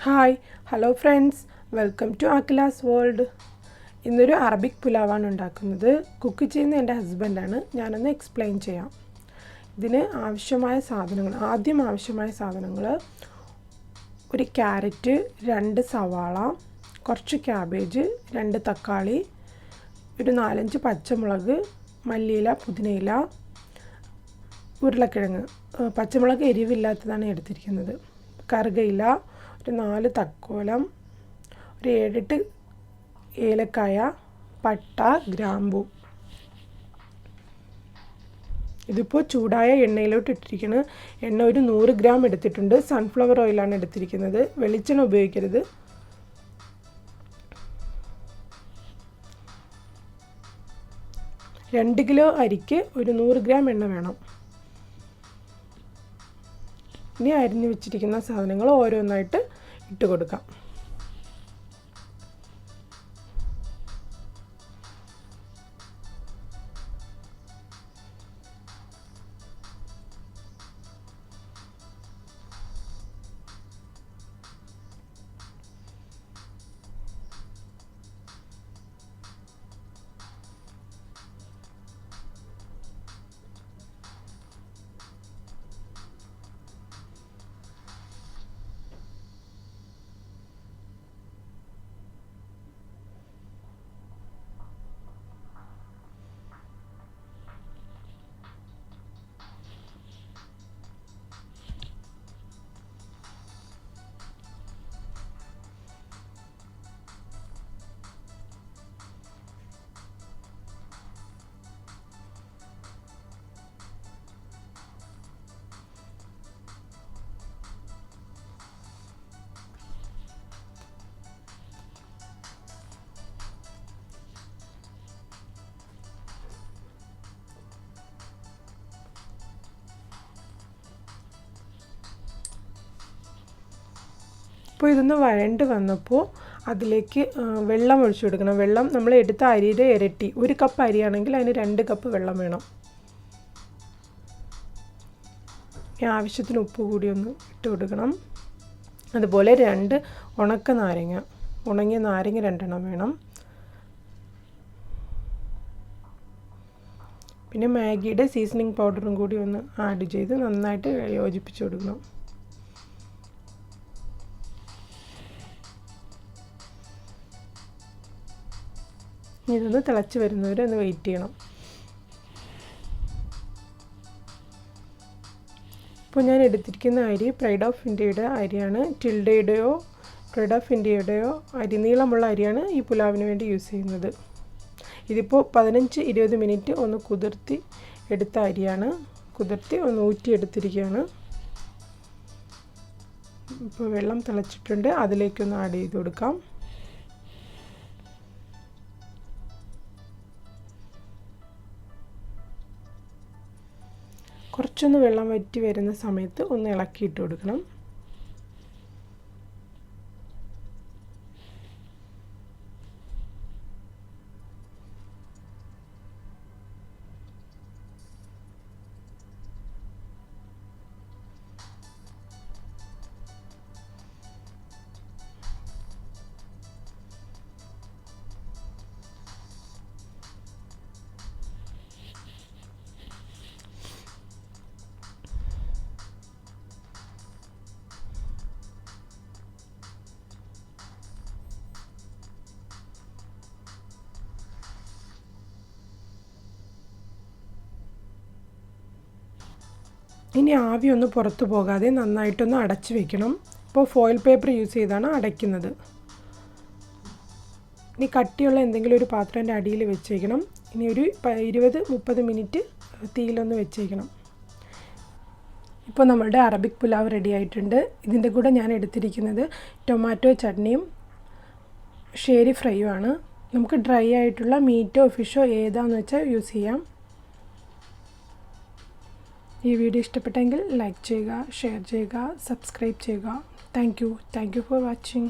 Hi hello friends, welcome to ആക്കിലാസ് world. ഇന്നൊരു Arabic പുലാവാണ് ഉണ്ടാക്കുന്നത്. കുക്ക് ചെയ്യുന്ന എൻ്റെ ഹസ്ബൻഡാണ്. ഞാനൊന്ന് എക്സ്പ്ലെയിൻ ചെയ്യാം. ഇതിന് ആവശ്യമായ സാധനങ്ങൾ ഒരു ക്യാരറ്റ്, 2 സവാള, കുറച്ച് ക്യാബേജ്, 2 തക്കാളി, ഒരു 4-5 പച്ചമുളക്, മല്ലിയില, പുതിനയില, ഉരുളക്കിഴങ്ങ്. പച്ചമുളക് എരിവില്ലാത്തതാണ് എടുത്തിരിക്കുന്നത്. കറുകയില, ഒരു 4 തക്കോലം, ഒരു 7-8 ഏലക്കായ, പട്ട, ഗ്രാമ്പു. ഇതിപ്പോൾ ചൂടായ എണ്ണയിലോട്ട് ഇട്ടിരിക്കുന്നത്. എണ്ണ ഒരു 100 ഗ്രാം എടുത്തിട്ടുണ്ട്. സൺഫ്ലവർ ഓയിലാണ് എടുത്തിരിക്കുന്നത്. വെളിച്ചെണ്ണ ഉപയോഗിക്കരുത്. രണ്ട് കിലോ അരിക്ക് ഒരു 100 ഗ്രാം എണ്ണ വേണം. ഇനി അരിഞ്ഞു വെച്ചിരിക്കുന്ന സാധനങ്ങൾ ഓരോന്നായിട്ട് ഇട്ട് കൊടുക്കാം. അപ്പോൾ ഇതൊന്ന് വഴണ്ട് വന്നപ്പോൾ അതിലേക്ക് വെള്ളം ഒഴിച്ചു കൊടുക്കണം. വെള്ളം നമ്മൾ എടുത്ത അരിയുടെ ഇരട്ടി. 1 കപ്പ് അരിയാണെങ്കിൽ അതിന് 2 കപ്പ് വെള്ളം വേണം. ആവശ്യത്തിന് ഉപ്പ് കൂടി ഒന്ന് ഇട്ട് കൊടുക്കണം. അതുപോലെ 2 ഉണങ്ങിയ നാരങ്ങ 2 വേണം. പിന്നെ മാഗിയുടെ സീസണിങ് പൗഡറും കൂടി ഒന്ന് ആഡ് ചെയ്ത് നന്നായിട്ട് യോജിപ്പിച്ച് കൊടുക്കണം. ഇതൊന്ന് തിളച്ച് വരുന്നവരെ ഒന്ന് വെയിറ്റ് ചെയ്യണം. ഇപ്പോൾ ഞാൻ എടുത്തിരിക്കുന്ന അരി പ്രൈഡ് ഓഫ് ഇന്ത്യയുടെ അരിയാണ്. ടിൽഡയുടെയോ പ്രൈഡ് ഓഫ് ഇന്ത്യയുടെയോ അരി, നീളമുള്ള അരിയാണ് ഈ പുലാവിന് വേണ്ടി യൂസ് ചെയ്യുന്നത്. ഇതിപ്പോൾ 15-20 മിനിറ്റ് ഒന്ന് കുതിർത്തി എടുത്ത അരിയാണ്. കുതിർത്തി ഒന്ന് ഊറ്റിയെടുത്തിരിക്കുകയാണ്. ഇപ്പോൾ വെള്ളം തിളച്ചിട്ടുണ്ട്. അതിലേക്കൊന്ന് ആഡ് ചെയ്ത് കൊടുക്കാം. കുറച്ചൊന്ന് വെള്ളം വറ്റി വരുന്ന സമയത്ത് ഒന്ന് ഇളക്കിയിട്ട് കൊടുക്കണം. ഇനി ആവി ഒന്ന് പുറത്തു പോകാതെ നന്നായിട്ടൊന്ന് അടച്ചു വെക്കണം. ഇപ്പോൾ ഫോയിൽ പേപ്പർ യൂസ് ചെയ്താണ് അടയ്ക്കുന്നത്. ഇനി കട്ടിയുള്ള എന്തെങ്കിലും ഒരു പാത്രത്തിൻ്റെ അടിയിൽ വെച്ചേക്കണം. ഇനി ഒരു 20-30 മിനിറ്റ് തീയിലൊന്ന് വെച്ചേക്കണം. ഇപ്പോൾ നമ്മളുടെ അറബിക് പുലാവ് റെഡി ആയിട്ടുണ്ട്. ഇതിൻ്റെ കൂടെ ഞാൻ എടുത്തിരിക്കുന്നത് ടൊമാറ്റോ ചട്നിയും ഷേരി ഫ്രൈയുമാണ്. നമുക്ക് ഡ്രൈ ആയിട്ടുള്ള മീറ്റോ ഫിഷോ ഏതാണെന്ന് വെച്ചാൽ യൂസ് ചെയ്യാം. ഈ വീഡിയോ ഇഷ്ടപ്പെട്ടെങ്കിൽ ലൈക്ക് ചെയ്യുക, ഷെയർ ചെയ്യുക, സബ്സ്ക്രൈബ് ചെയ്യുക. Thank you for watching.